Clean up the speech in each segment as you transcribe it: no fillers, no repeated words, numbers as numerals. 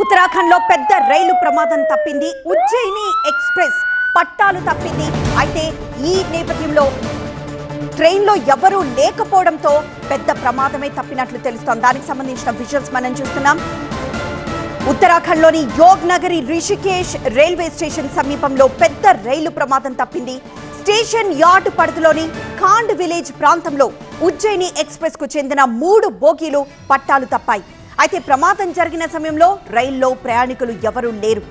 ఉత్తరాఖండ్ లో పెద్ద రైలు ప్రమాదం తప్పింది. ఉజ్జయిని ఎక్స్ప్రెస్ పట్టాలు తప్పింది. అయితే ఈ నేపథ్యంలో ట్రైన్లో ఎవరూ లేకపోవడంతో పెద్ద ప్రమాదమే తప్పినట్లు తెలుస్తోంది. దానికి సంబంధించిన విజువల్స్ మనం చూస్తున్నాం. ఉత్తరాఖండ్లోని యోగ్ నగరి రిషికేష్ రైల్వే స్టేషన్ సమీపంలో పెద్ద రైలు ప్రమాదం తప్పింది. స్టేషన్ యార్డ్ పరిధిలోని ఖాండ్ విలేజ్ ప్రాంతంలో ఉజ్జయిని ఎక్స్ప్రెస్ కు చెందిన 3 బోగీలు పట్టాలు తప్పాయి. అయితే ప్రమాదం జరిగిన సమయంలో రైల్లో ప్రయాణికులు ఎవరూ లేరు.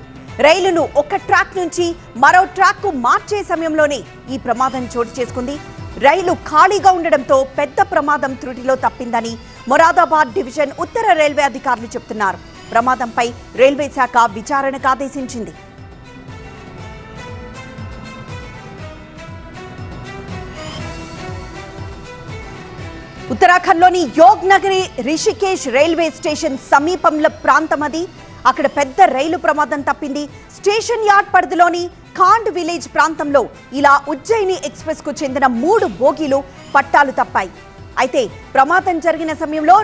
రైలును ఒక ట్రాక్ నుంచి మరో ట్రాక్ కు మార్చే సమయంలోనే ఈ ప్రమాదం చోటు చేసుకుంది. రైలు ఖాళీగా ఉండడంతో పెద్ద ప్రమాదం త్రుటిలో తప్పిందని మొరాదాబాద్ డివిజన్ ఉత్తర రైల్వే అధికారులు చెబుతున్నారు. ప్రమాదంపై రైల్వే శాఖ విచారణకు ఆదేశించింది. ఉత్తరాఖండ్లోని యోగ్ నగరి రిషికేష్ రైల్వే స్టేషన్ సమీపంలో ప్రాంతం అది. అక్కడ పెద్ద రైలు ప్రమాదం తప్పింది. స్టేషన్ యార్డ్ పరిధిలోని ఖాండ్ విలేజ్ ప్రాంతంలో ఇలా ఉజ్జయిని ఎక్స్ప్రెస్ కు చెందిన 3 బోగీలు పట్టాలు తప్పాయి. అయితే ప్రమాదం జరిగిన సమయంలో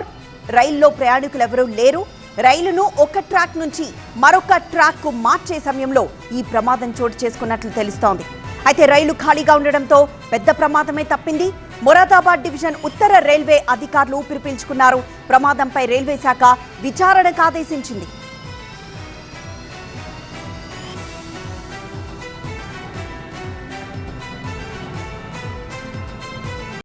రైల్లో ప్రయాణికులు ఎవరూ లేరు. రైలును ఒక ట్రాక్ నుంచి మరొక ట్రాక్ కు మార్చే సమయంలో ఈ ప్రమాదం చోటు చేసుకున్నట్లు తెలుస్తోంది. అయితే రైలు ఖాళీగా ఉండడంతో పెద్ద ప్రమాదమే తప్పింది. మొరాదాబాద్ డివిజన్ ఉత్తర రైల్వే అధికారులు ఊపిరి పీల్చుకున్నారు. ప్రమాదంపై రైల్వే శాఖ విచారణకు ఆదేశించింది.